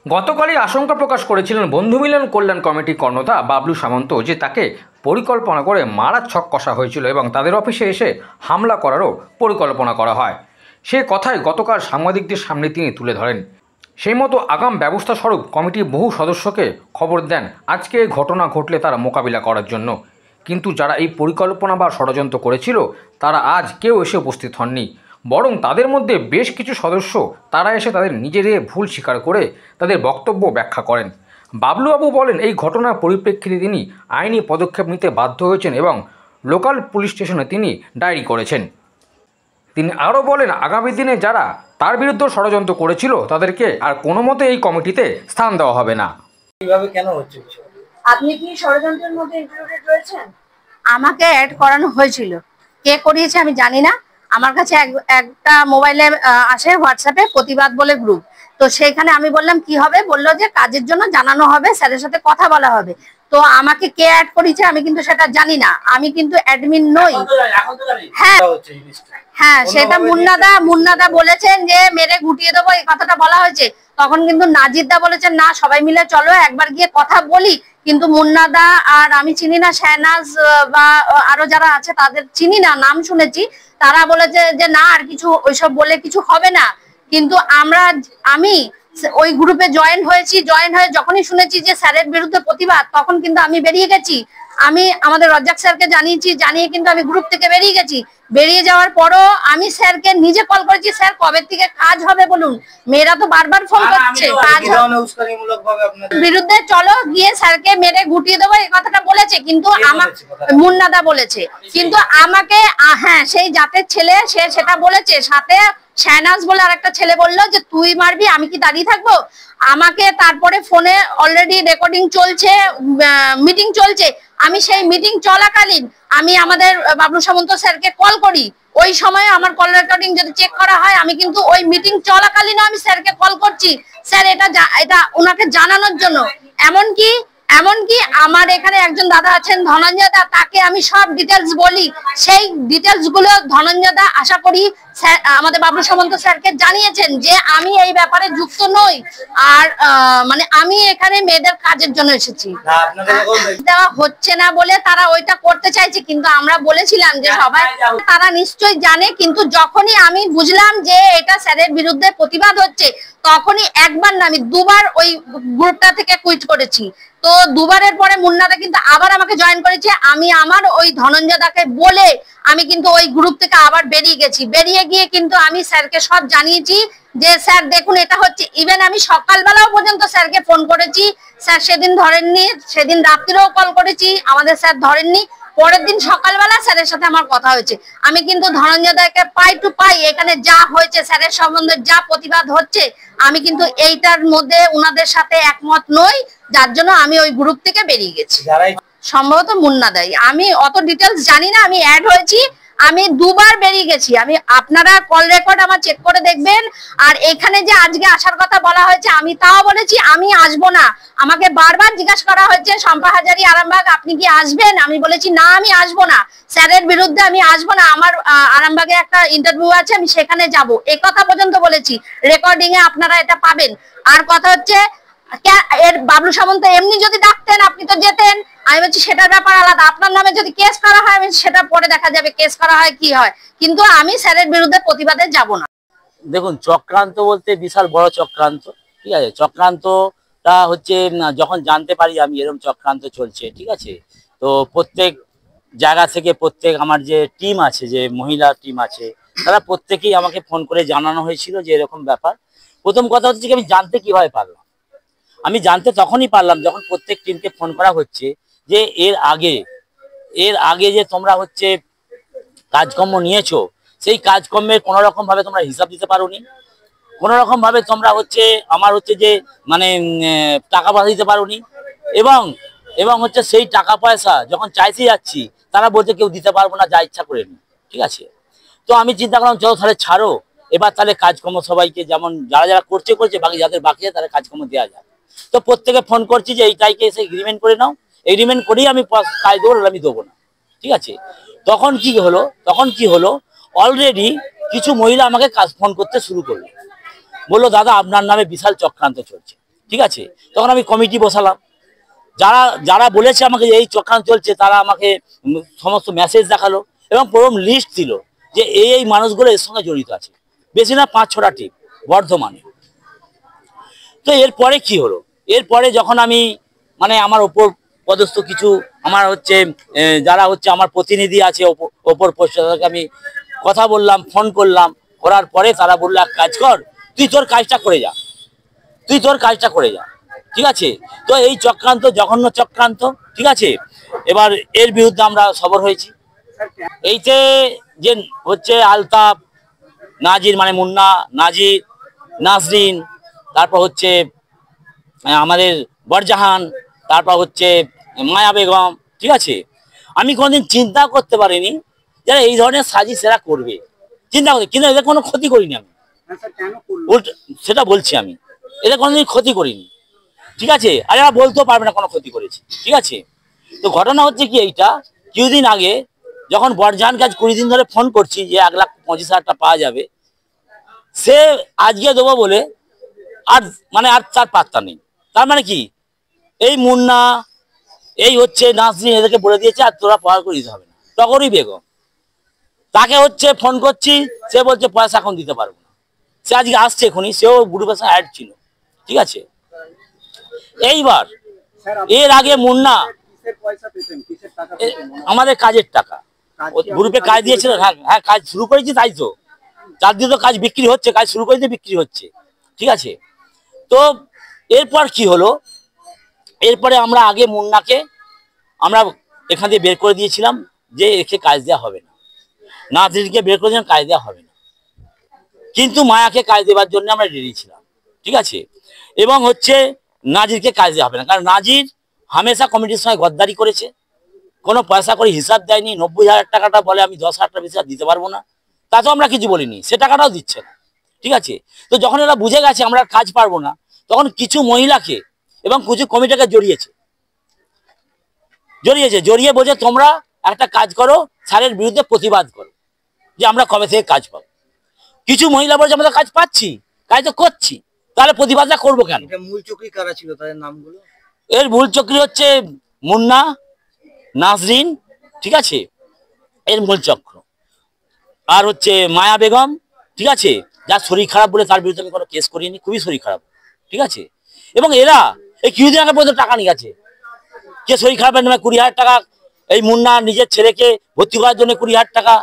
গতকালই আশঙ্কা প্রকাশ করেছিলেন বন্ধু মিলন কল্যাণ কমিটির কর্ণধার বাবলু সামন্ত যে তাকে পরিকল্পনা করে মারার ছক কষা হয়েছিল এবং তাদের অফিসে এসে হামলা করারও পরিকল্পনা করা হয়। সে কথাই গতকাল সাংবাদিকদের সামনে তিনি তুলে ধরেন। সেই মতো আগাম ব্যবস্থা স্বরূপ কমিটির বহু সদস্যকে খবর দেন আজকে এই ঘটনা ঘটলে তারা মোকাবিলা করার জন্য। কিন্তু যারা এই পরিকল্পনা বা ষড়যন্ত্র করেছিল তারা আজ কেউ এসে উপস্থিত হননি, বরং তাদের মধ্যে বেশ কিছু সদস্য তারা এসে তাদের নিজেদের ভুল স্বীকার করে তাদের বক্তব্য ব্যাখ্যা করেন। বাবলুবাবু বলেন এই ঘটনার পরিপ্রেক্ষিতে তিনি আইনি পদক্ষেপ নিতে বাধ্য হয়েছেন এবং লোকাল পুলিশ স্টেশনে তিনি ডায়েরি করেছেন। তিনি আরও বলেন আগামী দিনে যারা তার বিরুদ্ধে ষড়যন্ত্র করেছিল তাদেরকে আর কোনো মতে এই কমিটিতে স্থান দেওয়া হবে না। এইভাবে কেন হচ্ছে? আপনি কি ষড়যন্ত্রের মধ্যে ইনক্লুডেড রয়েছেন? আমাকে অ্যাড করানো হয়েছিল, কে করিয়েছে আমি জানি না। আমার কাছে একটা মোবাইলে আসে হোয়াটসঅ্যাপে প্রতিবাদ বলে গ্রুপ, তো সেইখানে আমি বললাম কি হবে, বললো যে কাজের জন্য জানানো হবে, স্যারের সাথে কথা বলা হবে। তো আমাকে কে অ্যাড করেছে আমি কিন্তু সেটা জানি না, আমি কিন্তু অ্যাডমিন নই। হ্যাঁ হ্যাঁ, সেটা মুন্নাদা বলেছেন যে মেরে গুটিয়ে দেবো, এই কথাটা বলা হয়েছে। তখন কিন্তু নাজিরদা বলেছেন না সবাই মিলে চলো একবার গিয়ে কথা বলি, কিন্তু মুন্নাদা আর আমি চিনি না, শাহনাজ বা আরো যারা আছে তাদের চিনি না, নাম শুনেছি, তারা বলেছে যে না আর কিছু ওইসব বলে কিছু হবে না। কিন্তু আমি ওই গ্রুপে জয়েন হয়েছি, জয়েন হয়ে যখনই শুনেছি যে স্যারের বিরুদ্ধে প্রতিবাদ, তখন কিন্তু আমি বেরিয়ে গেছি। আমি আমাদের রজ্জাক স্যারকে জানিয়েছি, জানিয়ে কিন্তু আমি গ্রুপ থেকে বেরিয়ে গেছি। বেরিয়ে যাওয়ার পরও আমি স্যারকে নিজে কল করেছি, স্যার কবে থেকে কাজ হবে বলুন। মেয়েরা তো বারবার ফোন করছে কাজ বিরুদ্ধে চলো গিয়ে স্যারকে মেরে গুটিয়ে দেবো, এই কথাটা বলেছে। কিন্তু আমাকে মুন্নাদা বলেছে, কিন্তু আমাকে হ্যাঁ সেই জাতের ছেলে সে সেটা বলেছে। সাথে শাহনাজ বলে আরেকটা ছেলে বললো যে তুই মারবি, আমি কি দাঁড়িয়ে থাকবো? আমাকে তারপরে ফোনে অলরেডি রেকর্ডিং চলছে, মিটিং চলছে। আমি সেই মিটিং চলাকালীন আমি আমাদের বাবলু সামন্ত স্যারকে কল করি। ওই সময় আমার কল রেকর্ডিং যদি চেক করা হয়, আমি কিন্তু ওই মিটিং চলাকালীন আমি স্যারকে কল করছি, স্যার এটা ওনাকে জানানোর জন্য। এমনকি আমার এখানে একজন দাদা আছেন ধনঞ্জয় দা, তাকে আমি সব ডিটেলস বলি। সেই ডিটেলস গুলো ধনঞ্জয় দা আশা করি আমাদের বাবলু সামন্ত স্যারকে জানিয়েছেন যে আমি এই ব্যাপারে যুক্ত নই, আর মানে আমি এখানে মেয়েদের কাজের জন্য এসেছি। দেওয়া হচ্ছে না বলে তারা ওইটা করতে চাইছে, কিন্তু আমরা বলেছিলাম যে সবাই তারা নিশ্চয়ই জানে। কিন্তু যখনই আমি বুঝলাম যে এটা স্যারের বিরুদ্ধে প্রতিবাদ হচ্ছে, তখনই একবার না আমি দুবার ওই গ্রুপটা থেকে কুইট করেছি। তো দুবারের পরে মুন্নাদা কিন্তু আবার আমাকে জয়েন করেছে। আমি আমার ওই ধনঞ্জয় দাকে বলে আমি কিন্তু ওই গ্রুপ থেকে আবার বেরিয়ে গেছি। বেরিয়ে গিয়ে কিন্তু আমি স্যারকে সব জানিয়েছি যে স্যার দেখুন এটা হচ্ছে। ইভেন আমি সকালবেলাও পর্যন্ত স্যারকে ফোন করেছি, স্যার সেদিন ধরেননি, সেদিন রাত্রিরেও কল করেছি, আমাদের স্যার ধরেননি। পরের দিন সকালবেলা স্যারের সাথে আমার কথা হয়েছে। আমি কিন্তু ধনঞ্জয় দাকে পাই টু পাই এখানে যা হয়েছে স্যারের সম্বন্ধে যা প্রতিবাদ হচ্ছে, আমি কিন্তু এইটার মধ্যে উনাদের সাথে একমত নই, যার জন্য আমি ওই গ্রুপ থেকে বেরিয়ে গেছি। সম্ভবত মুন্নাদাই, আমি অত ডিটেলস জানি না। আমি অ্যাড হয়েছি, আমি দুবার বেরিয়ে গেছি। আপনারা কল রেকর্ড আমার চেক করে দেখবেন। আর এখানে যে আজকে আসার কথা বলা হয়েছে, আমি তাও বলেছি আমি আসবো না। আমাকে বারবার জিজ্ঞাসা করা হয়েছে শম্পা হাজারি আরামবাগ আপনি কি আসবেন, আমি বলেছি না আমি আসবো না, স্যারের বিরুদ্ধে আমি আসবো না, আমার আরামবাগে একটা ইন্টারভিউ আছে আমি সেখানে যাব, এই কথা পর্যন্ত বলেছি। রেকর্ডিং এ আপনারা এটা পাবেন। আর কথা হচ্ছে এর বাবলু সামন্ত এমনি যদি ডাকতেন আপনি তো যেতেন, আমি বলছি সেটার ব্যাপার আলাদা। আপনার নামে যদি কেস করা হয় আমি সেটা পরে দেখা যাবে কেস করা হয় কি হয়, কিন্তু আমি স্যারের বিরুদ্ধে প্রতিবাদে যাব না। দেখুন চক্রান্ত বলতে বিশাল বড় চক্রান্ত, ঠিক আছে। চক্রান্তটা হচ্ছে যখন জানতে পারি আমি এরকম চক্রান্ত চলছে, ঠিক আছে, তো প্রত্যেক জায়গা থেকে আমার যে টিম আছে, যে মহিলা টিম আছে, তারা প্রত্যেকেই আমাকে ফোন করে জানানো হয়েছিল যে এরকম ব্যাপার। প্রথম কথা হচ্ছে কি আমি জানতে কিভাবে পারলাম, আমি জানতে তখনই পারলাম যখন প্রত্যেক টিমকে ফোন করা হচ্ছে যে এর আগে যে তোমরা হচ্ছে কাজকর্ম নিয়েছো, সেই কাজকর্মের কোনো রকম ভাবে তোমরা হিসাব দিতে পারোনি, কোনো রকম ভাবে তোমরা হচ্ছে আমার হচ্ছে যে মানে টাকা পয়সা দিতে পারোনি, এবং হচ্ছে সেই টাকা পয়সা যখন চাইতে যাচ্ছি তারা বলছে কেউ দিতে পারবো না, যা ইচ্ছা করে নি, ঠিক আছে। তো আমি চিন্তা করলাম চলো তাহলে ছাড়ো, এবার তাহলে কাজকর্ম সবাইকে যেমন যারা করছে বাকি যাদের বাকি আছে তাদের কাজকর্ম দেওয়া যায়। তো প্রত্যেকে ফোন করছি যে এই তারিখে এসে এগ্রিমেন্ট করে নাও, এগ্রিমেন্ট করেই আমি কাজ দেবো, আমি দেবো না, ঠিক আছে। তখন কি হলো অলরেডি কিছু মহিলা আমাকে ফোন করতে শুরু করলো, বললো দাদা আপনার নামে বিশাল চক্রান্ত চলছে, ঠিক আছে। তখন আমি কমিটি বসালাম, যারা যারা বলেছে আমাকে এই চক্রান্ত চলছে তারা আমাকে সমস্ত মেসেজ দেখালো এবং পুরো লিস্ট দিল যে এই মানুষগুলো এর সঙ্গে জড়িত আছে, বেশি না 5-6টা টিম বর্ধমানে। তো এরপরে কি হলো, এরপরে যখন আমি মানে আমার ওপর পদস্থ কিছু আমার হচ্ছে যারা হচ্ছে আমার প্রতিনিধি আছে ওপর পোস্টে, তাদেরকে আমি কথা বললাম, ফোন করলাম, করার পরে তারা বললো এক কাজ কর, তুই তোর কাজটা করে যা, তুই তোর কাজটা করে যা, ঠিক আছে। তো এই চক্রান্ত জঘন্য চক্রান্ত, ঠিক আছে। এবার এর বিরুদ্ধে আমরা সবর হয়েছি। এইতে যে হচ্ছে আলতাফ, নাজির মানে মুন্না, নাজির, নাসরিন, তারপর হচ্ছে আমাদের বরজাহান, তারপর হচ্ছে মায়া বেগম, ঠিক আছে। আমি কোনোদিন চিন্তা করতে পারিনি যারা এই ধরনের সাজিশ এরা করবে, চিন্তা করতে, কিন্তু এদের কোনো ক্ষতি করিনি আমি, উল্টো সেটা বলছি আমি, এদের কোনোদিন ক্ষতি করিনি, ঠিক আছে। আর এরা বলতেও পারবে না কোনো ক্ষতি করেছি, ঠিক আছে। তো ঘটনা হচ্ছে কি, এইটা কিছুদিন আগে যখন বরজাহান কাজ 20 দিন ধরে ফোন করছি যে 1,25,000 পাওয়া যাবে, সে আজকে দেবো বলে আর মানে আর তার পাত্তা নেই। তার মানে কি, এই মুন্না, এই হচ্ছে নাসরিন, এদেরকে বলে দিয়েছে আর তোরা পয়সা করে দিতে হবে না। তখনই বেগম তাকে হচ্ছে ফোন করছি, সে বলছে পয়সা এখন দিতে পারবো না। সে আজকে আসছে এখনই, সেও গ্রুপের সাথে অ্যাড ছিল, ঠিক আছে। এইবার এর আগে মুন্না আমাদের কাজের টাকা গ্রুপে কাজ দিয়েছিল, হ্যাঁ কাজ শুরু করেছি, তাই তো 4 দিন তো কাজ বিক্রি হচ্ছে, কাজ শুরু করেছি বিক্রি হচ্ছে, ঠিক আছে। তো এরপর কি হলো, এরপরে আমরা আগে মুন্নাকে আমরা এখান থেকে বের করে দিয়েছিলাম যে একে কাজ দেওয়া হবে না, নাজিরকে বের করে দিলাম, কাজ দেওয়া হবে না, কিন্তু মায়াকে কাজ দেওয়ার জন্য আমরা রেডি ছিলাম, ঠিক আছে। এবং হচ্ছে নাজিরকে কাজ দেওয়া হবে না, কারণ নাজির হামেশা কমিটির সঙ্গে গদ্দারি করেছে, কোনো পয়সা করে হিসাব দেয়নি। 90,000 টাকাটা বলে আমি 10,000 টাকা বেশি দিতে পারবো না, তাতেও আমরা কিছু বলিনি, সে টাকাটাও দিচ্ছে না, ঠিক আছে। তো যখন এরা বুঝে গেছে আমরা কাজ পারবো না, তখন কিছু মহিলাকে এবং কিছু কমিটিকে জড়িয়ে বোঝে তোমরা একটা কাজ করো, স্যারের বিরুদ্ধে প্রতিবাদ করো যে আমরা কবে থেকে কাজ পাবো। কিছু মহিলা বলছে আমরা কাজ পাচ্ছি, কাজ তো করছি, তাহলে প্রতিবাদটা করবো কেন? মূল চক্রী কারা ছিল, তাদের নামগুলো? এর মূল চক্রী হচ্ছে মুন্না, নাসরিন, ঠিক আছে, এর মূল চক্র। আর হচ্ছে মায়া বেগম, ঠিক আছে, যার শরীর খারাপ বলে তার বিরুদ্ধে আমি কোনো কেস করিনি, খুবই শরীর খারাপ, ঠিক আছে। এবং এরা এই কিছুদিন আগে পর্যন্ত টাকা নিয়ে গেছে, কে শরীর খারাপের নামে 20,000 টাকা, এই মুন্না নিজের ছেলেকে ভর্তি করার জন্য 20,000 টাকা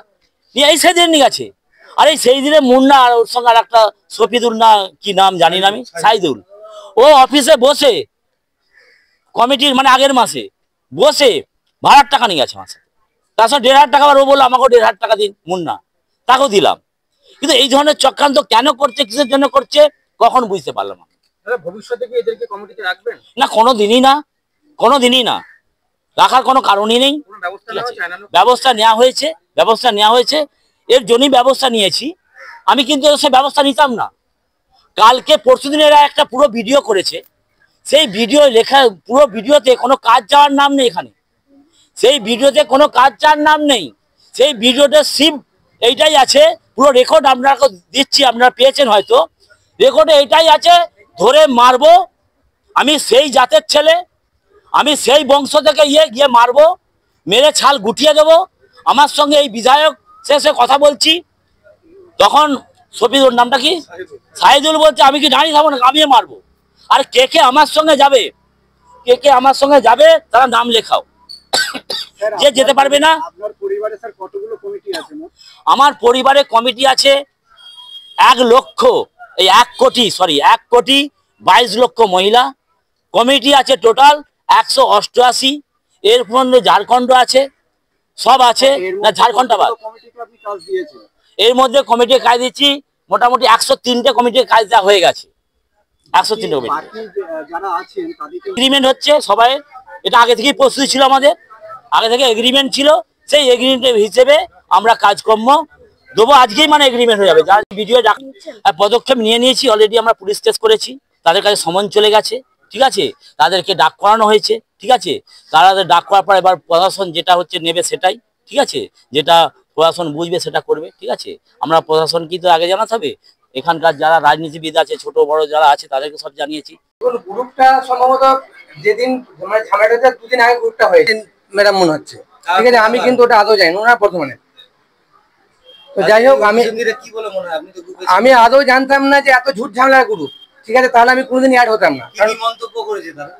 নিয়ে এই সেই দিনে নিয়ে গেছে। আর এই সেই দিনে মুন্না আর ওর সঙ্গে আর একটা শফিদুল না কি নাম জানি না আমি, সাইদুল, ও অফিসে বসে কমিটির মানে আগের মাসে বসে ভাড়ার টাকা নিয়ে গেছে মাসে, তার সঙ্গে 1,500 টাকা। আবার ও বললো আমাকেও 1,500 টাকা দিন, মুন্না, তাকেও দিলাম। কিন্তু এই ধরনের চক্রান্ত কেন করছে, কিসের জন্য করছে, কখন বুঝতে পারলাম না। ভবিষ্যতে কি এদেরকে কমিটিতে রাখবেন? না, কোনোদিনই না, রাখার কোনো কারণই নেই। ব্যবস্থা নেওয়া হয়েছে, এর জন্যই ব্যবস্থা নিয়েছি আমি, কিন্তু সে ব্যবস্থা নিতাম না। কালকে পরশুদিন এরা একটা পুরো ভিডিও করেছে, সেই ভিডিও লেখা পুরো ভিডিওতে কোনো কাজ যাওয়ার নাম নেই, এখানে সেই ভিডিওতে কোনো কাজ যাওয়ার নাম নেই। সেই ভিডিওতে সিম এইটাই আছে, পুরো রেকর্ড আপনাকে দিচ্ছি, আপনারা পেয়েছেন হয়তো, রেকর্ডে এইটাই আছে, ধরে মারবো, আমি সেই জাতের ছেলে, আমি সেই বংশ থেকে গিয়ে মারবো, মেরে ছাল গুটিয়ে দেবো। আমার সঙ্গে এই বিধায়ক শেষে কথা বলছি, তখন শফিদুর নামটা কি, সাইদুল বলছে আমি কি দাঁড়িয়ে থাকবো না, আমিও মারবো। আর কে আমার সঙ্গে যাবে, তারা নাম লেখাও, যে যেতে পারবে না। আপনার পরিবারে স্যার কতগুলো কমিটি আছে? আমার পরিবারে কমিটি আছে 1,22,00,000 মহিলা কমিটি আছে, টোটাল 188। এর মধ্যে ঝাড়খণ্ড আছে, সব আছে না, ঝাড়খণ্ড বাদ। এর মধ্যে কমিটি কাজ দিচ্ছি মোটামুটি 103টে কমিটির কাজ দেওয়া হয়ে গেছে, 103টে কমিটি। এগ্রিমেন্ট হচ্ছে সবাই, এটা আগে থেকেই প্রস্তুতি ছিল, আমাদের আগে থেকে এগ্রিমেন্ট ছিল, সেই এগ্রিমেন্ট হিসেবে আমরা কাজকর্ম দেবো। আজকেই মানে এগ্রিমেন্ট হয়ে যাবে। যার ভিডিও পদক্ষেপ নিয়েছি অলরেডি, আমরা পুলিশ কেস করেছি, তাদের কাছে সমন চলে গেছে, ঠিক আছে, তাদেরকে ডাক করানো হয়েছে, ঠিক আছে। তারা ডাক করার পর এবার প্রশাসন যেটা হচ্ছে নেবে সেটাই, ঠিক আছে, যেটা প্রশাসন বুঝবে সেটা করবে, ঠিক আছে। আমরা প্রশাসন কি তো আগে জানাতে হবে, এখানকার যারা রাজনীতিবিদ আছে, ছোট বড় যারা আছে, তাদেরকে সব জানিয়েছি। গ্রুপটা সম্ভবত যেদিন মানে ঝামেলাটা 2 দিন আগে গ্রুপটা হয়েছে ম্যাডাম মনে হচ্ছে, ঠিক আছে। আমি কিন্তু ওটা আদৌ জানি না, ওনার বর্তমানে। তো যাই হোক, কি বলে মনে হয়? আপনি তো গ্রুপে আমি আদৌ জানতাম না যে এত ঝুট ঝামেলার গ্রুপ, ঠিক আছে। তাহলে আমি কোনোদিন অ্যাড হতাম না। কি মন্তব্য করেছে তারা?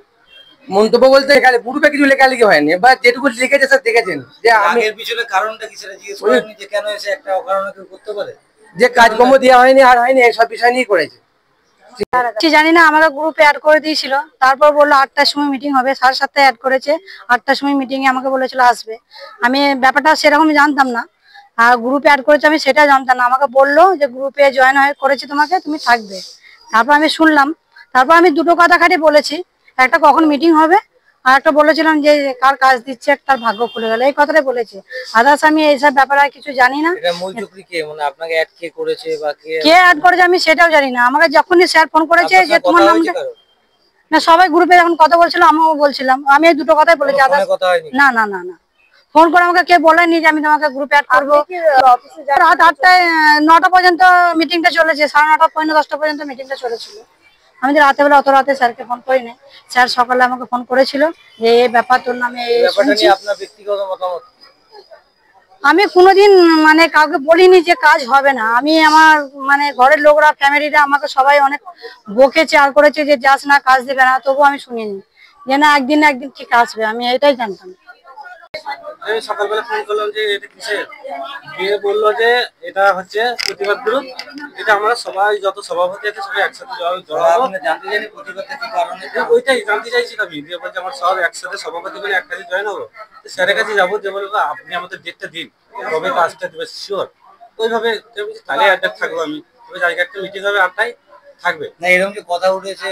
মন্তব্য বলতে এখানে গ্রুপে কিছু লেখালেখি হয়নি, বা যেটুকু লিখেছে স্যার দেখেছেন যে আমি এর পিছনে কারণটা কি সেটা জিজ্ঞেস করেননি যে কেন এসে একটা অকারণে কেউ করতে পারে? যে কাজকর্ম দেওয়া হয়নি আর হয়নি এইসব বিষয় নিয়েই করেছে। জানি না, আমাকে গ্রুপে অ্যাড করে দিয়েছিল। তারপর বললো 8টার সময় মিটিং হবে, 7:30 অ্যাড করেছে। 8টার সময় মিটিং এ আমাকে বলেছিল আসবে। আমি ব্যাপারটা সেরকম জানতাম না, আর গ্রুপে অ্যাড করেছে আমি সেটা জানতাম না। আমাকে বললো যে গ্রুপে জয়েন হয়ে করেছে তোমাকে, তুমি থাকবে। তারপর আমি শুনলাম, তারপর আমি দুটো কথা খাটি বলেছি, একটা কখন মিটিং হবে, আর একটা বলেছিলাম যে কার কাজ দিচ্ছে তার ভাগ্য খুলে গেল, এই কথাটাই বলেছি। আদার্স আমি এইসব ব্যাপারে আর কিছু জানি না। এটা মূল চক্রী কে, মানে আপনাকে অ্যাড কে করেছে বা কে অ্যাড করেছে আমি সেটাও জানি না। আমাকে যখনই স্যার ফোন করেছে যে তোমার নামটা, না সবাই গ্রুপে যখন কথা বলছিল আমিও বলছিলাম, আমি এই দুটো কথাই বলেছি। কথা হয়নি? না না না না, ফোন করে আমাকে কে বলেনি যে আমি তোমাকে গ্রুপে অ্যাড করবো। রাত 8টায় 9টা পর্যন্ত মিটিংটা চলেছে, 9:30 পর্যন্ত 10টা পর্যন্ত মিটিংটা চলেছিল। আমি তো রাতে বেলা অত রাতে স্যারকে ফোন করি নাই। স্যার সকালে আমাকে ফোন করেছিল যে এই ব্যাপার তোর নামে ব্যাপারটা নিয়ে আপনার ব্যক্তিগত মতামত? আমি কোনোদিন মানে কাউকে বলিনি যে কাজ হবে না। আমি আমার মানে ঘরের লোকরা, ফ্যামিলিরা আমাকে সবাই অনেক বকেছে আর করেছে যে যাস না, কাজ দেবে না, তবুও আমি শুনিনি যে না একদিন না একদিন ঠিক আসবে। আমি এটাই জানতাম। আমি সকালবেলা ফোন করলাম যে এটা কিসের, দিয়ে বললো যে এটা হচ্ছে প্রতিবাদ গ্রুপ, এটা আমরা সবাই যত সভাপতি আছে সবাই একসাথে জড়াবো। জানতে জানি প্রতিবাদটা কি কারণে? ওইটাই জানতে চাইছি আমি। দিয়ে বলছে আমার সব একসাথে সভাপতি বলে এক কাজে জয়েন হবো। স্যারের কাছে যাবো, যে বলবো আপনি আমাদের ডেটটা দিন, কবে কাজটা দেবে শিওর। ওইভাবে তাহলে অ্যাড্রেস থাকবো আমি, ওই জায়গায় একটা মিটিং হবে 8টায় থাকবে। না এরকম যে কথা উঠেছে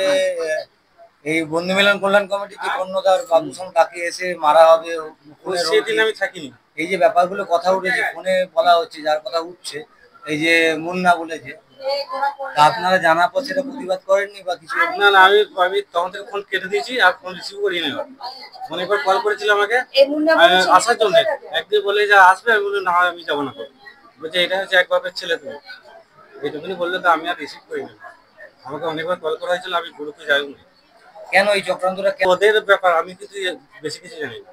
এই বন্ধু মিলন কল্যাণ কমিটি কি কর্ণধার বাবুসন কাকে এসে মারা হবে, সেদিন আমি থাকিনি। এই যে ব্যাপারগুলো কথা উঠেছে ফোনে বলা হচ্ছে, যার কথা উঠছে এই যে মুন্না বলেছে, তা আপনারা জানার পর সেটা প্রতিবাদ করেননি বা কিছু? না না, আমি তখন থেকে ফোন কেটে দিয়েছি আর ফোন রিসিভ করিনি। ফোনে একবার কল করেছিল আমাকে আসার জন্য, একদিন বলে যে আসবে, আমি বলি না আমি যাবো না। বলছে এটা হচ্ছে এক বাপের ছেলে, তুমি এইটুকুনি বললে তো আমি আর রিসিভ করিনি। আমাকে অনেকবার কল করা হয়েছিল, আমি গ্রুপে যাইনি। কেন এই চক্রান্তটা? ওদের ব্যাপার, আমি কিন্তু বেশি কিছু জানি না।